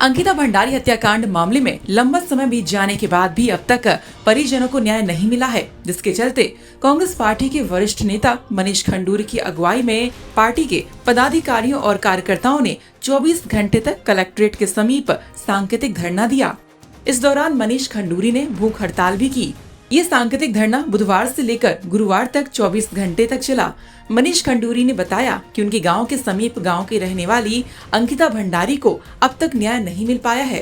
अंकिता भंडारी हत्याकांड मामले में लंबा समय बीत जाने के बाद भी अब तक परिजनों को न्याय नहीं मिला है, जिसके चलते कांग्रेस पार्टी के वरिष्ठ नेता मनीष खंडूरी की अगुवाई में पार्टी के पदाधिकारियों और कार्यकर्ताओं ने 24 घंटे तक कलेक्ट्रेट के समीप सांकेतिक धरना दिया। इस दौरान मनीष खंडूरी ने भूख हड़ताल भी की। ये सांकेतिक धरना बुधवार से लेकर गुरुवार तक 24 घंटे तक चला। मनीष खंडूरी ने बताया कि उनके गांव के समीप गांव की रहने वाली अंकिता भंडारी को अब तक न्याय नहीं मिल पाया है।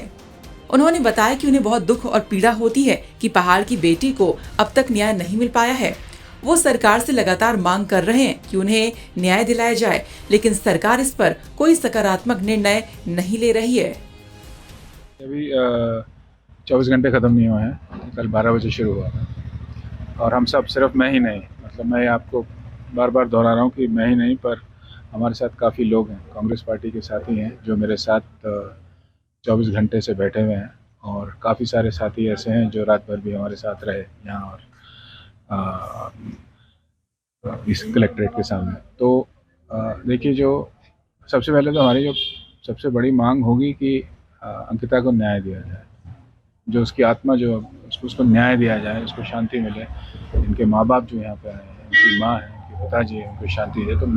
उन्होंने बताया कि उन्हें बहुत दुख और पीड़ा होती है कि पहाड़ की बेटी को अब तक न्याय नहीं मिल पाया है। वो सरकार से लगातार मांग कर रहे हैं कि उन्हें न्याय दिलाया जाए, लेकिन सरकार इस पर कोई सकारात्मक निर्णय नहीं ले रही है। अभी 24 घंटे ख़त्म नहीं हुए हैं, कल 12 बजे शुरू हुआ था और हम सब, सिर्फ मैं ही नहीं, मतलब मैं आपको बार बार दोहरा रहा हूँ कि मैं ही नहीं, पर हमारे साथ काफ़ी लोग हैं, कांग्रेस पार्टी के साथी हैं जो मेरे साथ 24 घंटे से बैठे हुए हैं और काफ़ी सारे साथी ऐसे हैं जो रात भर भी हमारे साथ रहे यहाँ और इस कलेक्ट्रेट के सामने। तो देखिए, जो सबसे पहले तो हमारी जो सबसे बड़ी मांग होगी कि अंकिता को न्याय दिया जाए, जो उसकी आत्मा जो उसको न्याय दिया जाए, उसको शांति मिले। इनके माँ बाप जो यहाँ पे आए हैं, उनकी माँ है, उनके पिताजी है, उनको शांति दे। तो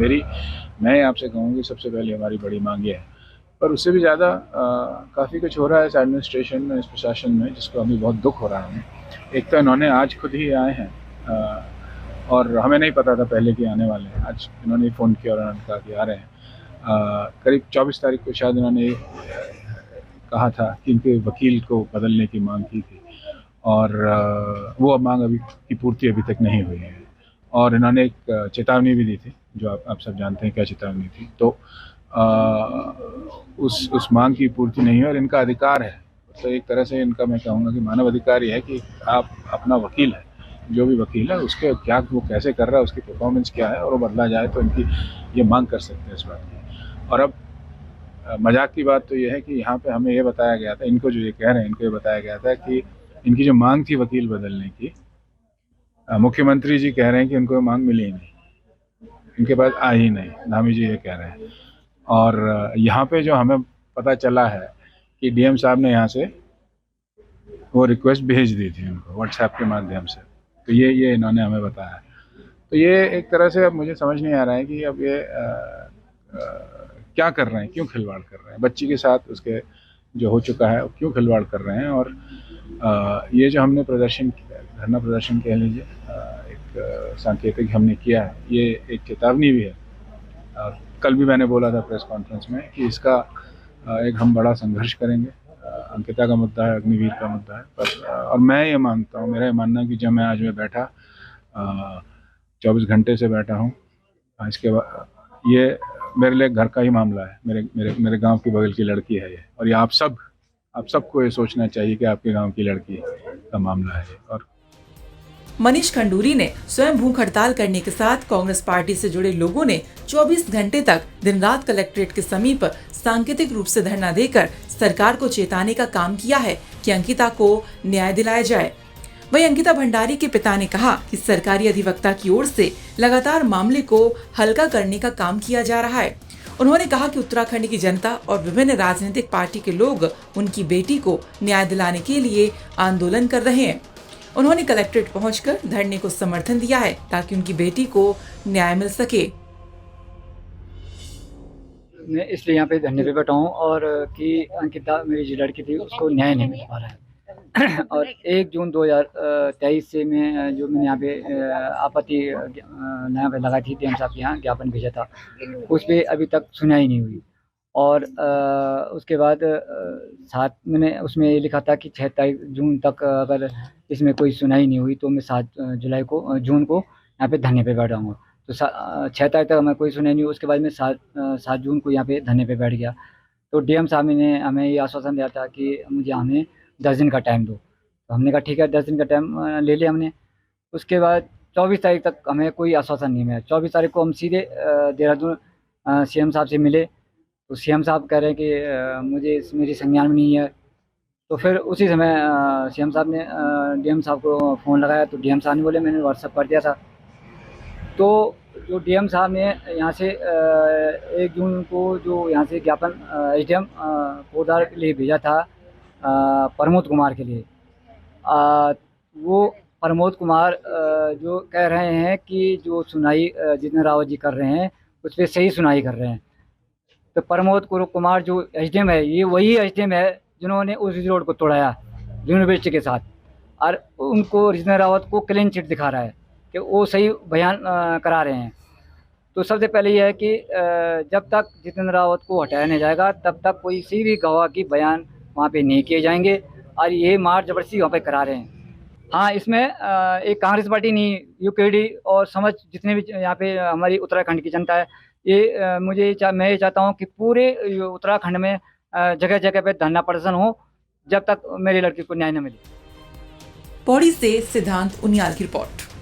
मैं आपसे कहूँगी सबसे पहले हमारी बड़ी मांग ये है। पर उससे भी ज़्यादा काफ़ी कुछ हो रहा है इस एडमिनिस्ट्रेशन में, इस प्रशासन में, जिसको हमें बहुत दुख हो रहा है। एक तो इन्होंने आज खुद ही आए हैं और हमें नहीं पता था पहले कि आने वाले हैं। आज इन्होंने फ़ोन किया और उन्होंने कहा कि आ रहे हैं। करीब 24 तारीख को शायद इन्होंने कहा था कि इनके वकील को बदलने की मांग की थी और वो मांग अभी की पूर्ति अभी तक नहीं हुई है। और इन्होंने एक चेतावनी भी दी थी, जो आप सब जानते हैं क्या चेतावनी थी। तो उस मांग की पूर्ति नहीं है और इनका अधिकार है। तो एक तरह से इनका मैं कहूँगा कि मानव अधिकार ये है कि आप अपना वकील है, जो भी वकील है, उसके क्या वो कैसे कर रहा है, उसकी परफॉर्मेंस क्या है, और वो बदला जाए तो इनकी ये मांग कर सकते हैं इस बात की। और अब मजाक की बात तो ये है कि यहाँ पे हमें ये बताया गया था, इनको जो ये कह रहे हैं, इनको ये बताया गया था कि इनकी जो मांग थी वकील बदलने की, मुख्यमंत्री जी कह रहे हैं कि उनको मांग मिली ही नहीं, इनके पास आई ही नहीं, धामी जी ये कह रहे हैं। और यहाँ पे जो हमें पता चला है कि डीएम साहब ने यहाँ से वो रिक्वेस्ट भेज दी थी उनको व्हाट्सएप के माध्यम से। तो ये इन्होंने हमें बताया। तो ये एक तरह से अब मुझे समझ नहीं आ रहा है कि अब ये क्या कर रहे हैं, क्यों खिलवाड़ कर रहे हैं बच्ची के साथ, उसके जो हो चुका है क्यों खिलवाड़ कर रहे हैं। और ये जो हमने प्रदर्शन किया, धरना प्रदर्शन कह लीजिए, एक सांकेतिक हमने किया है, ये एक चेतावनी भी है। कल भी मैंने बोला था प्रेस कॉन्फ्रेंस में कि इसका एक हम बड़ा संघर्ष करेंगे। अंकिता का मुद्दा है, अग्निवीर का मुद्दा है, पर और मैं ये मानता हूँ, मेरा ये मानना है कि जब मैं आज में बैठा 24 घंटे से बैठा हूँ, इसके बाद ये मेरे लिए घर का ही मामला है। मेरे गांव की बगल की लड़की है ये, और ये आप सबको ये सोचना चाहिए कि आपके गांव की लड़की का मामला है। और मनीष खंडूरी ने स्वयं भूख हड़ताल करने के साथ कांग्रेस पार्टी से जुड़े लोगों ने 24 घंटे तक दिन रात कलेक्ट्रेट के समीप सांकेतिक रूप से धरना देकर सरकार को चेताने का काम किया है कि अंकिता को न्याय दिलाया जाए। वहीं अंकिता भंडारी के पिता ने कहा कि सरकारी अधिवक्ता की ओर से लगातार मामले को हल्का करने का काम किया जा रहा है। उन्होंने कहा कि उत्तराखंड की जनता और विभिन्न राजनीतिक पार्टी के लोग उनकी बेटी को न्याय दिलाने के लिए आंदोलन कर रहे हैं। उन्होंने कलेक्ट्रेट पहुंचकर धरने को समर्थन दिया है ताकि उनकी बेटी को न्याय मिल सके। मैं इसलिए यहाँ पे धरने पे बैठा हूँ और कि अंकिता मेरी जो लड़की थी उसको न्याय नहीं मिल पा रहा है। और 1 जून 2023 से मैंने यहाँ पे आपत्ति यहाँ पे लगाई थी, डीएम साहब के यहाँ ज्ञापन भेजा था, उस पर अभी तक सुनाई नहीं हुई। और उसके बाद साथ मैंने उसमें ये लिखा था कि 6 जून तक अगर इसमें कोई सुनाई नहीं हुई तो मैं 7 जून को यहाँ पे धरने पे बैठ जाऊँगा। तो 6 तारीख तक हमें कोई सुनाई नहीं हुई। उसके बाद मैं 7 जून को यहाँ पे धरने पे बैठ गया। तो डीएम साहब ने हमें ये आश्वासन दिया था कि हमें 10 दिन का टाइम दो। तो हमने कहा ठीक है, 10 दिन का टाइम ले लिया हमने। उसके बाद 24 तारीख तक हमें कोई आश्वासन नहीं मिला। 24 तारीख को हम सीधे देहरादून सीएम साहब से मिले, तो सीएम साहब कह रहे हैं कि मुझे मेरी संज्ञान में नहीं है। तो फिर उसी समय सीएम साहब ने डीएम साहब को फ़ोन लगाया, तो डीएम साहब ने बोले मैंने व्हाट्सएप कर दिया था। तो जो डीएम साहब ने यहाँ से 1 जून को जो यहाँ से ज्ञापन एसडीएम पोदार के लिए भेजा था प्रमोद कुमार के लिए, वो प्रमोद कुमार जो कह रहे हैं कि जो सुनाई जितेंद्र रावत जी कर रहे हैं उस पर सही सुनाई कर रहे हैं। तो प्रमोद कुमार जो एसडीएम है, ये वही एसडीएम है जिन्होंने उस रोड को तोड़ाया यूनिवर्सिटी के साथ, और उनको जितेंद्र रावत को क्लीन चिट दिखा रहा है कि वो सही बयान करा रहे हैं। तो सबसे पहले ये है कि जब तक जितेंद्र रावत को हटाया नहीं जाएगा तब तक कोई सी भी गवाह की बयान वहाँ पे नहीं किए जाएंगे, और ये मार जबरदस्ती वहाँ पे करा रहे हैं। हाँ, इसमें एक कांग्रेस पार्टी नहीं, यूकेडी और समझ जितने भी यहाँ पे हमारी उत्तराखंड की जनता है, ये मैं ये चाहता हूँ कि पूरे उत्तराखंड में जगह जगह पे धरना प्रदर्शन हो जब तक मेरी लड़की को न्याय न मिले। पौड़ी से सिद्धांत उनियाल की रिपोर्ट।